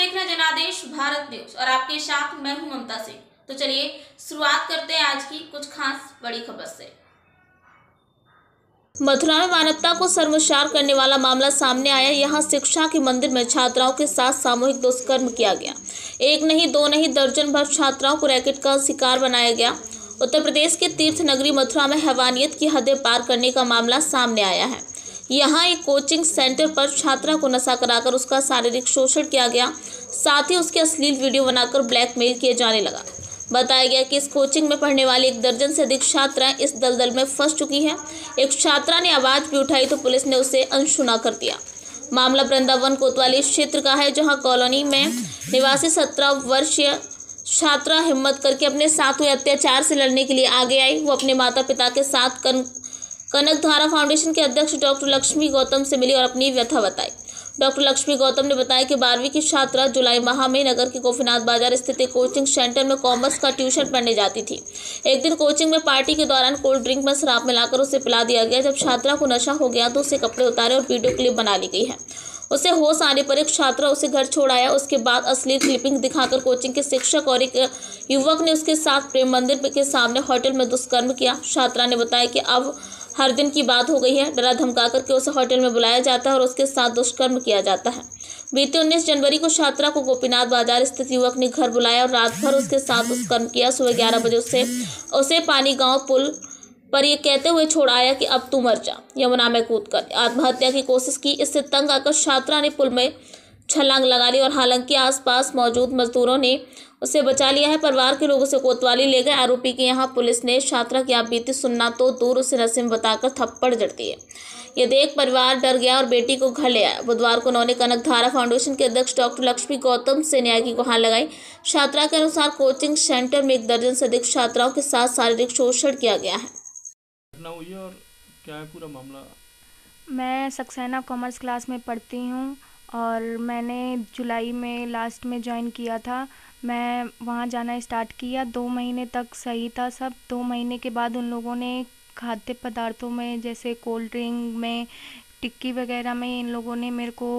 देख रहे हैं जनादेश भारत न्यूज और आपके साथ मैं हूं ममता सिंह। तो चलिए शुरुआत करते हैं आज की कुछ खास बड़ी खबर से। मथुरा में मानवता को शर्मसार करने वाला मामला सामने आया। यहां शिक्षा के मंदिर में छात्राओं के साथ सामूहिक दुष्कर्म किया गया। एक नहीं दो नहीं दर्जन भर छात्राओं को रैकेट का शिकार बनाया गया। उत्तर प्रदेश के तीर्थ नगरी मथुरा में हैवानियत की हदें पार करने का मामला सामने आया है। यहाँ एक कोचिंग सेंटर पर छात्रा को नशा कराकर उसका शारीरिक शोषण किया गया, साथ ही उसके अश्लील वीडियो बनाकर ब्लैकमेल किए जाने लगा। बताया गया कि इस कोचिंग में पढ़ने वाली 1 दर्जन से अधिक छात्राएं इस दलदल में फंस चुकी हैं। एक छात्रा ने आवाज भी उठाई तो पुलिस ने उसे अनसुना कर दिया। मामला वृंदावन कोतवाली क्षेत्र का है, जहां कॉलोनी में निवासी 17 वर्षीय छात्रा हिम्मत करके अपने साथ हुए अत्याचार से लड़ने के लिए आगे आई। वो अपने माता पिता के साथ कनकधारा फाउंडेशन के अध्यक्ष डॉक्टर लक्ष्मी गौतम से मिली और अपनी व्यथा बताई। डॉक्टर लक्ष्मी गौतम ने बताया कि 12वीं की छात्रा जुलाई माह में नगर के गोपीनाथ बाजार स्थित एक कोचिंग सेंटर में कॉमर्स का ट्यूशन पढ़ने जाती थी। एक दिन कोचिंग में पार्टी के दौरान कोल्ड ड्रिंक में शराब मिलाकर उसे पिला दिया गया। जब छात्रा को नशा हो गया तो उसे कपड़े उतारे और वीडियो क्लिप बना ली गई है। उसे होश आने पर एक छात्रा उसे घर छोड़ आया। उसके बाद अश्लील क्लिपिंग दिखाकर कोचिंग के शिक्षक और एक युवक ने उसके साथ प्रेम मंदिर के सामने होटल में दुष्कर्म किया। छात्रा ने बताया कि अब हर दिन की बात हो गई है। डरा धमका करके उसे होटल में बुलाया जाता है और उसके साथ दुष्कर्म किया जाता है। बीते 19 जनवरी को छात्रा को गोपीनाथ बाजार स्थित युवक ने घर बुलाया और रात भर उसके साथ दुष्कर्म किया। सुबह 11 बजे उसे पानी गांव पुल पर ये कहते हुए छोड़ आया कि अब तू मर जा, यमुना में कूद कर आत्महत्या की कोशिश की। इससे तंग आकर छात्रा ने पुल में छलांग लगा ली और हालांकि आसपास मौजूद मजदूरों ने उसे बचा लिया है। परिवार के लोग उसे कोतवाली ले गए। आरोपी के यहाँ पुलिस ने छात्रा की आपबीती सुनना तो दूर उसे नशे में बताकर थप्पड़ जड़ दिए। ये देख परिवार डर गया और बेटी को घर ले आया। बुधवार को उन्होंने कनकधारा फाउंडेशन के अध्यक्ष डॉक्टर लक्ष्मी गौतम से न्याय की गुहार लगाई। छात्रा के अनुसार कोचिंग सेंटर में 1 दर्जन से अधिक छात्राओं के साथ शारीरिक शोषण किया गया है। घटना हुई है और क्या है पूरा मामला? मैं सक्सेना कॉमर्स क्लास में पढ़ती हूँ और मैंने जुलाई में लास्ट में ज्वाइन किया था। मैं वहाँ जाना स्टार्ट किया, 2 महीने तक सही था सब। 2 महीने के बाद उन लोगों ने खाद्य पदार्थों में जैसे कोल्ड ड्रिंक में, टिक्की वगैरह में इन लोगों ने मेरे को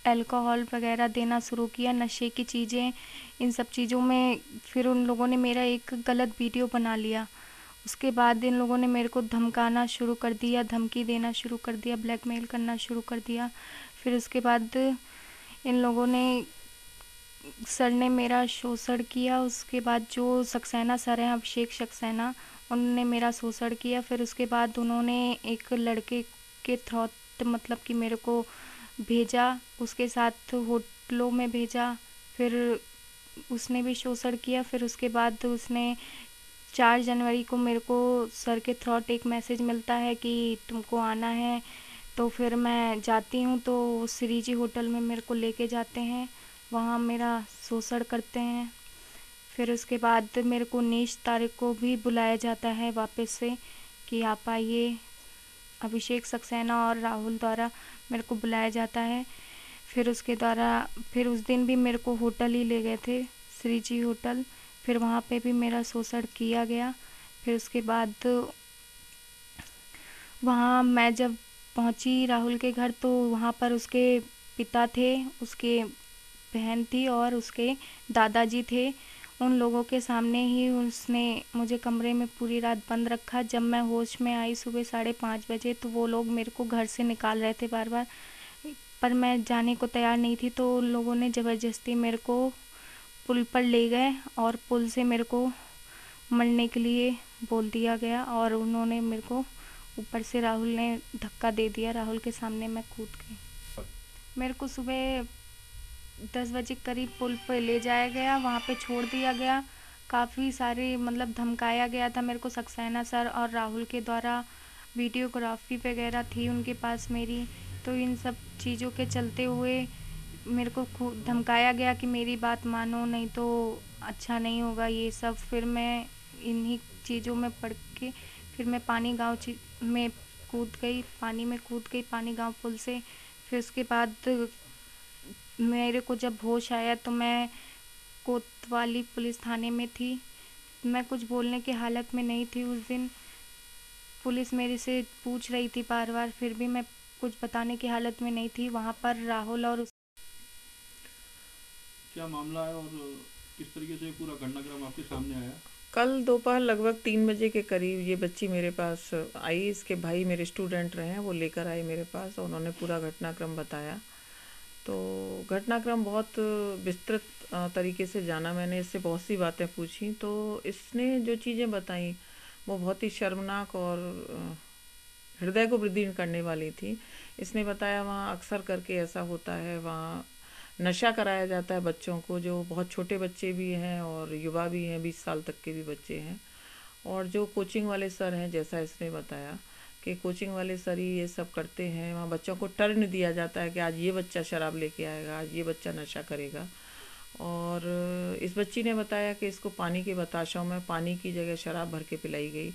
अल्कोहल वगैरह देना शुरू किया, नशे की चीज़ें, इन सब चीज़ों में। फिर उन लोगों ने मेरा एक गलत वीडियो बना लिया। उसके बाद इन लोगों ने मेरे को धमकाना शुरू कर दिया, धमकी देना शुरू कर दिया, ब्लैकमेल करना शुरू कर दिया। फिर उसके बाद इन लोगों ने सर ने मेरा शोषण किया। उसके बाद जो सक्सेना सर हैं, अभिषेक सक्सेना, उन्होंने मेरा शोषण किया। फिर उसके बाद उन्होंने एक लड़के के थ्रू मतलब कि मेरे को भेजा, उसके साथ होटलों में भेजा। फिर उसने भी शोषण किया। फिर उसके बाद उसने 4 जनवरी को मेरे को सर के थ्रू एक मैसेज मिलता है कि तुमको आना है। तो फिर मैं जाती हूँ तो श्री जी होटल में मेरे को लेके जाते हैं, वहाँ मेरा शोषण करते हैं। फिर उसके बाद मेरे को 19 तारीख को भी बुलाया जाता है वापस से कि आप आइए। अभिषेक सक्सेना और राहुल द्वारा मेरे को बुलाया जाता है। फिर उस दिन भी मेरे को होटल ही ले गए थे, श्री जी होटल। फिर वहाँ पे भी मेरा शोषण किया गया। फिर उसके बाद वहाँ मैं जब पहुँची राहुल के घर तो वहाँ पर उसके पिता थे, उसके बहन थी और उसके दादाजी थे। उन लोगों के सामने ही उसने मुझे कमरे में पूरी रात बंद रखा। जब मैं होश में आई सुबह 5:30 बजे तो वो लोग मेरे को घर से निकाल रहे थे बार बार, पर मैं जाने को तैयार नहीं थी। तो उन लोगों ने ज़बरदस्ती मेरे को पुल पर ले गए और पुल से मेरे को मरने के लिए बोल दिया गया और उन्होंने मेरे को ऊपर से राहुल ने धक्का दे दिया। राहुल के सामने मैं कूद गई। मेरे को सुबह 10 बजे करीब पुल पर ले जाया गया, वहाँ पे छोड़ दिया गया। काफ़ी सारे मतलब धमकाया गया था मेरे को सक्सेना सर और राहुल के द्वारा। वीडियोग्राफी वगैरह थी उनके पास मेरी। तो इन सब चीज़ों के चलते हुए मेरे को खूब धमकाया गया कि मेरी बात मानो, नहीं तो अच्छा नहीं होगा ये सब। फिर मैं इन्हीं चीज़ों में पड़ के फिर मैं पानी गाँव में कूद गई, पानी गाँव पुल से। फिर उसके बाद मेरे को जब होश आया तो मैं कोतवाली पुलिस थाने में थी। मैं कुछ बोलने की हालत में नहीं थी उस दिन। पुलिस मेरे से पूछ रही थी बार बार, फिर भी मैं कुछ बताने की हालत में नहीं थी। वहाँ पर राहुल और क्या मामला है और किस तरीके से पूरा घटनाक्रम आपके सामने आया? कल दोपहर लगभग 3 बजे के करीब ये बच्ची मेरे पास आई। इसके भाई मेरे स्टूडेंट रहे हैं, वो लेकर आए मेरे पास और उन्होंने पूरा घटनाक्रम बताया। तो घटनाक्रम बहुत विस्तृत तरीके से जाना मैंने, इससे बहुत सी बातें पूछी। तो इसने जो चीज़ें बताई वो बहुत ही शर्मनाक और हृदय को वृद्धि करने वाली थी। इसने बताया वहाँ अक्सर करके ऐसा होता है, वहाँ नशा कराया जाता है बच्चों को, जो बहुत छोटे बच्चे भी हैं और युवा भी हैं, 20 साल तक के भी बच्चे हैं। और जो कोचिंग वाले सर हैं, जैसा इसने बताया कि कोचिंग वाले सर ही ये सब करते हैं। वहाँ बच्चों को टर्न दिया जाता है कि आज ये बच्चा शराब लेके आएगा, आज ये बच्चा नशा करेगा। और इस बच्ची ने बताया कि इसको पानी के बताशों में पानी की जगह शराब भर के पिलाई गई,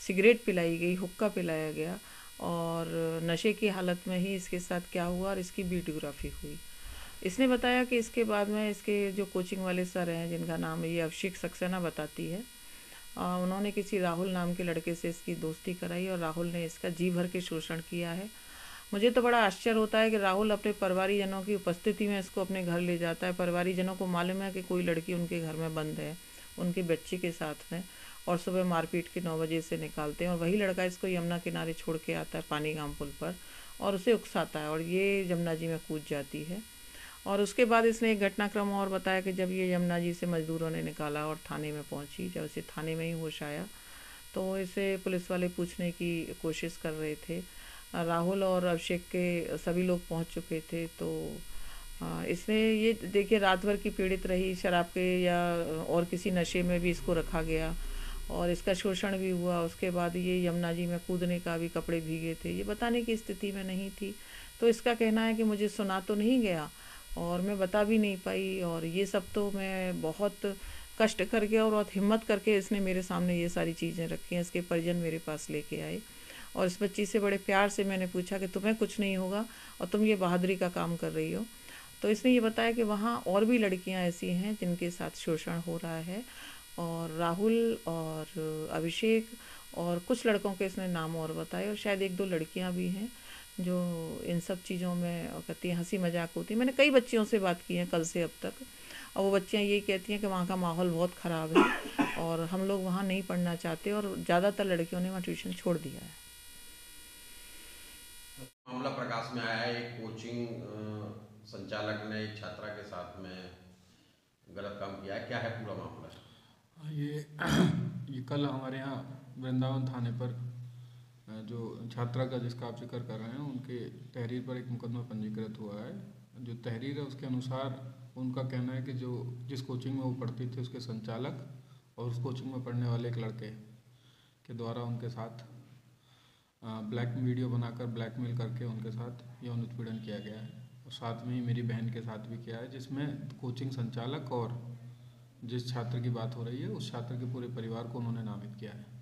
सिगरेट पिलाई गई, हुक्का पिलाया गया और नशे की हालत में ही इसके साथ क्या हुआ और इसकी वीडियोग्राफी हुई। इसने बताया कि इसके बाद में इसके जो कोचिंग वाले सर हैं, जिनका नाम ये अभिषेक सक्सेना बताती है, उन्होंने किसी राहुल नाम के लड़के से इसकी दोस्ती कराई और राहुल ने इसका जी भर के शोषण किया है। मुझे तो बड़ा आश्चर्य होता है कि राहुल अपने परिवारीजनों की उपस्थिति में इसको अपने घर ले जाता है। परिवारीजनों को मालूम है कि कोई लड़की उनके घर में बंद है, उनके बच्चे के साथ में, और सुबह मारपीट के 9 बजे से निकालते हैं और वही लड़का इसको यमुना किनारे छोड़ के आता है पानीगाम पुल पर और उसे उकसाता है और ये यमुना जी में कूद जाती है। और उसके बाद इसने एक घटनाक्रम और बताया कि जब ये यमुना जी से मजदूरों ने निकाला और थाने में पहुंची, जब इसे थाने में ही होश आया तो इसे पुलिस वाले पूछने की कोशिश कर रहे थे। राहुल और अभिषेक के सभी लोग पहुंच चुके थे। तो इसने ये देखिए रात भर की पीड़ित रही, शराब के या और किसी नशे में भी इसको रखा गया और इसका शोषण भी हुआ। उसके बाद ये यमुना जी में कूदने का भी, कपड़े भीगे थे, ये बताने की स्थिति में नहीं थी। तो इसका कहना है कि मुझे सुना तो नहीं गया और मैं बता भी नहीं पाई, और ये सब तो मैं बहुत कष्ट करके और बहुत हिम्मत करके इसने मेरे सामने ये सारी चीज़ें रखी हैं। इसके परिजन मेरे पास लेके आए और इस बच्ची से बड़े प्यार से मैंने पूछा कि तुम्हें कुछ नहीं होगा और तुम ये बहादुरी का काम कर रही हो। तो इसने ये बताया कि वहाँ और भी लड़कियाँ ऐसी हैं जिनके साथ शोषण हो रहा है, और राहुल और अभिषेक और कुछ लड़कों के इसने नाम और बताए, और शायद 1-2 लड़कियाँ भी हैं जो इन सब चीज़ों में कहती हैं, हंसी मजाक होती है। मैंने कई बच्चियों से बात की है कल से अब तक, और वो बच्चियाँ यही कहती हैं कि वहाँ का माहौल बहुत ख़राब है और हम लोग वहाँ नहीं पढ़ना चाहते, और ज़्यादातर लड़कियों ने वहाँ ट्यूशन छोड़ दिया है। मामला प्रकाश में आया है, एक कोचिंग संचालक ने एक छात्रा के साथ में गलत काम किया है। क्या है पूरा मामला? ये कल हमारे यहाँ वृंदावन थाने पर जो छात्रा का जिसका आप जिक्र कर रहे हैं, उनके तहरीर पर एक मुकदमा पंजीकृत हुआ है। जो तहरीर है उसके अनुसार उनका कहना है कि जो जिस कोचिंग में वो पढ़ती थी उसके संचालक और उस कोचिंग में पढ़ने वाले एक लड़के के द्वारा उनके साथ ब्लैक वीडियो बनाकर ब्लैकमेल करके उनके साथ यौन उत्पीड़न किया गया है, और साथ में ही मेरी बहन के साथ भी किया है, जिसमें कोचिंग संचालक और जिस छात्र की बात हो रही है उस छात्र के पूरे परिवार को उन्होंने नामित किया है।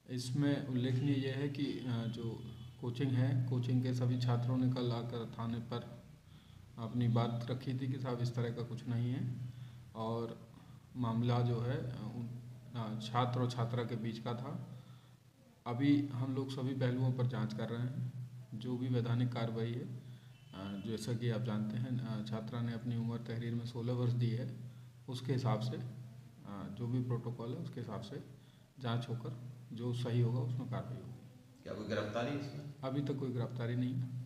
इसमें उल्लेखनीय यह है कि जो कोचिंग है, कोचिंग के सभी छात्रों ने कल आकर थाने पर अपनी बात रखी थी कि साहब इस तरह का कुछ नहीं है, और मामला जो है छात्र और छात्रा के बीच का था। अभी हम लोग सभी पहलुओं पर जांच कर रहे हैं। जो भी वैधानिक कार्रवाई है, जैसा कि आप जानते हैं छात्रा ने अपनी उम्र तहरीर में 16 वर्ष दी है, उसके हिसाब से जो भी प्रोटोकॉल है उसके हिसाब से जांच होकर जो सही होगा उसमें कार्रवाई होगी। क्या कोई गिरफ्तारी इसमें? अभी तक कोई गिरफ्तारी नहीं है।